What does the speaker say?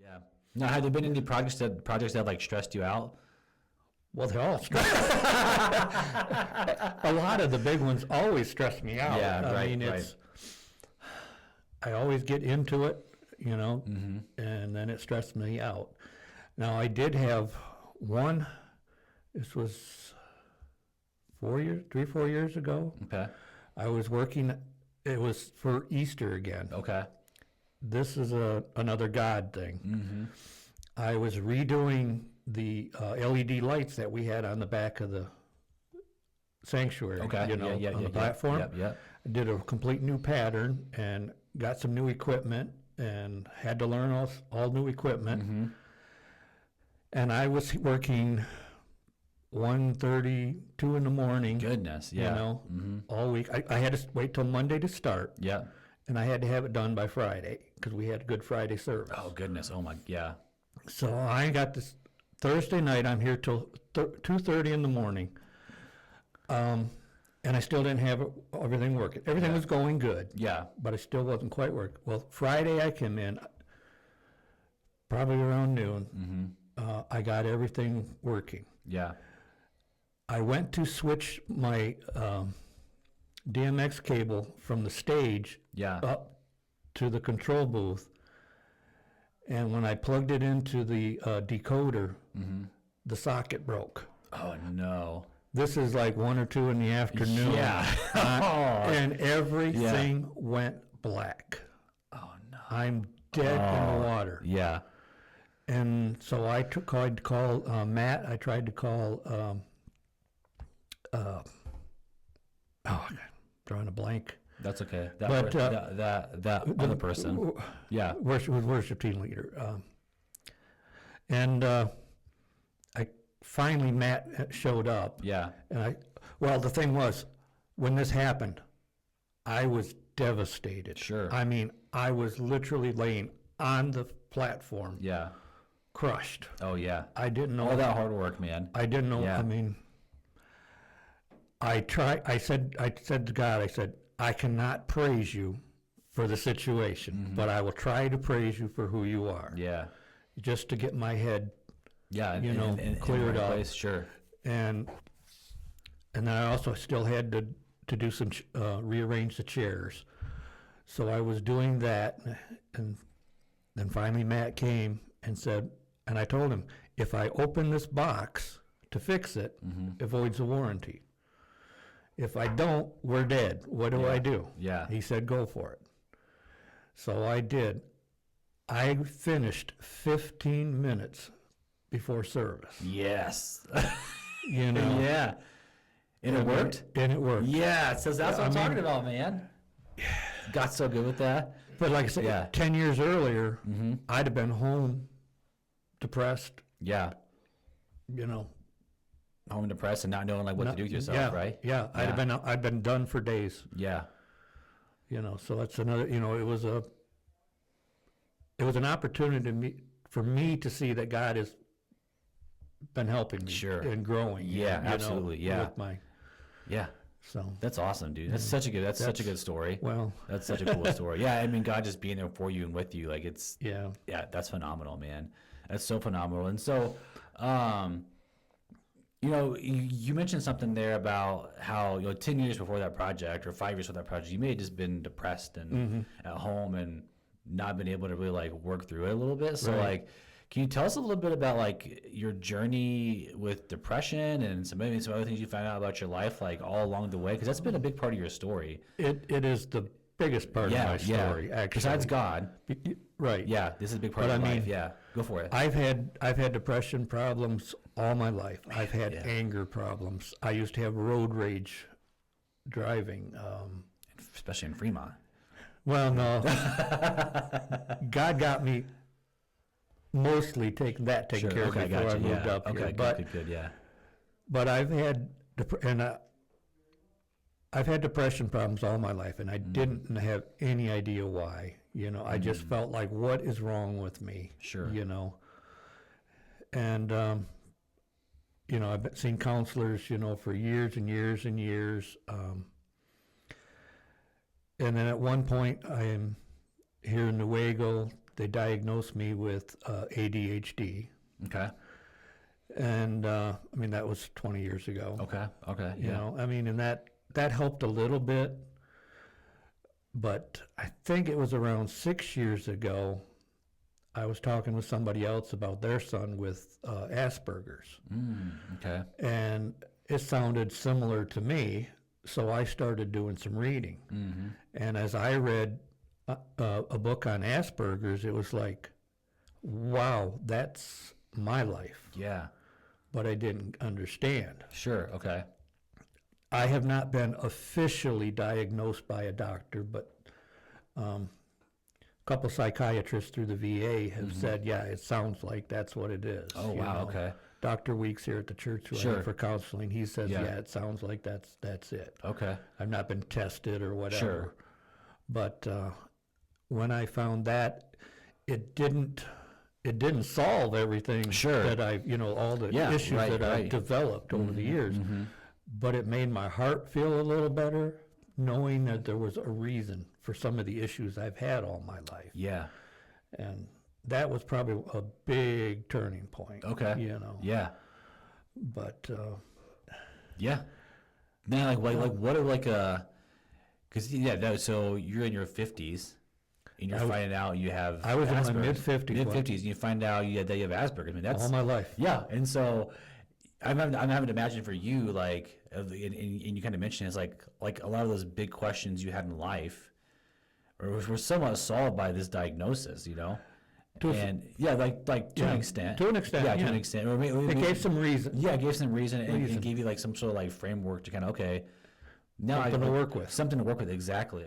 Yeah. Now, have there been any projects that like stressed you out? Well, they're all stressful. A lot of the big ones always stress me out. Yeah, I mean, I always get into it, and then it stressed me out. Now, I did have one, this was 4 years ago. Okay. I was working, it was for Easter again. Okay. This is another God thing. I was redoing the LED lights that we had on the back of the sanctuary, Okay. on the platform. Yep. I did a complete new pattern and got some new equipment and had to learn all new equipment. And I was working 1:30, 2 in the morning. Goodness. Yeah. All week. I had to wait till Monday to start. Yeah. And I had to have it done by Friday because we had a Good Friday service. Oh, goodness. Oh, my. Yeah. So I got this Thursday night. I'm here till 2:30 in the morning. And I still didn't have everything working. Everything was going good. Yeah. But it still wasn't quite working. Well, Friday I came in, probably around noon. I got everything working. Yeah. I went to switch my DMX cable from the stage Yeah. up to the control booth. And when I plugged it into the decoder, the socket broke. Oh, no. This is like 1 or 2 in the afternoon. Yeah. And everything went black. Oh, no. I'm dead in the water. Yeah. And so I tried to call Matt. I tried to call, drawing a blank. That's okay. But, That other person. Yeah. Worship team leader. And finally Matt showed up. Yeah. And the thing was, when this happened, I was devastated. Sure. I mean, I was literally laying on the platform, Yeah. crushed. Oh, yeah. I didn't know. All that hard work, man. I didn't know. Yeah. I mean, I said to God, I said, I cannot praise you for the situation, but I will try to praise you for who you are. Yeah. Just to get my head, Yeah. cleared up. Place. Sure. And then I also still had to do some rearrange the chairs. So I was doing that, and then finally Matt came and said, and I told him, if I open this box to fix it, it voids the warranty. If I don't, we're dead. What do I do? Yeah. He said, go for it. So I did. I finished 15 minutes before service. Yes. Yeah. And it worked? And it worked. Yeah. So that's what I'm talking about, man. Got so good with that. But like I said, 10 years earlier, I'd have been home, depressed, Yeah. Home depressed and not knowing like what to do with yourself, right? Yeah, I'd been done for days. Yeah. So that's another. It was an opportunity for me to see that God has been helping me, Sure, and growing. Yeah, absolutely. Yeah. With my, yeah. So that's awesome, dude. That's such a good story. Well, that's such a cool story. Yeah, I mean, God just being there for you and with you, like it's. Yeah. Yeah, that's phenomenal, man. That's so phenomenal. And so, you mentioned something there about how 10 years before that project or 5 years before that project, you may have just been depressed and at home and not been able to really like work through it a little bit. So like, can you tell us a little bit about like your journey with depression and maybe some other things you found out about your life, like all along the way? Because that's been a big part of your story. It is the biggest part of my story, actually. Besides God. Right. Yeah, this is a big part of your life. Yeah, go for it. I've had depression problems all my life. I've had anger problems. I used to have road rage driving. Especially in Fremont. Well, no. God got me mostly taken care of before I moved up here. Good, yeah. But I've had depression problems all my life, and I didn't have any idea why. I just felt like, what is wrong with me? Sure. And I've seen counselors, for years and years and years. And then at one point, I am here in Newaygo, they diagnosed me with ADHD. Okay. And, I mean, that was 20 years ago. Okay. Okay. You Yeah. know, I mean, and that helped a little bit. But I think it was around 6 years ago, I was talking with somebody else about their son with Asperger's. Okay. And it sounded similar to me, so I started doing some reading. And as I read a book on Asperger's, it was like, wow, that's my life. Yeah. But I didn't understand. Sure. Okay. I have not been officially diagnosed by a doctor, but a couple psychiatrists through the VA have said, yeah, it sounds like that's what it is. Oh, you wow. know. Okay. Dr. Weeks here at the church who I Sure. went for counseling, he says, Yeah. yeah, it sounds like that's it. Okay. I've not been tested or whatever. Sure. But when I found that, it didn't solve everything Sure. that all the Yeah, issues right, that I've right. developed over the years. But it made my heart feel a little better knowing that there was a reason for some of the issues I've had all my life. Yeah. And that was probably a big turning point. Okay. You know. Yeah. But Yeah. Now, like what are because so you're in your 50s, and you're finding out you have. I was in my Asperger's. mid-50s. Mid-50s, and you find out that you have Asperger's. I mean, that's all my life. yeah. And so I'm having to imagine for you, like, and you kind of mentioned it's like a lot of those big questions you had in life, were somewhat solved by this diagnosis, you know. To a- And to an extent. To an extent, Yeah, to yeah. an extent. Or maybe, It gave some reason. yeah, it gave some reason, and Reason. gave you like some sort of like framework to kind of, okay, now Something to work with. Something to work with, exactly.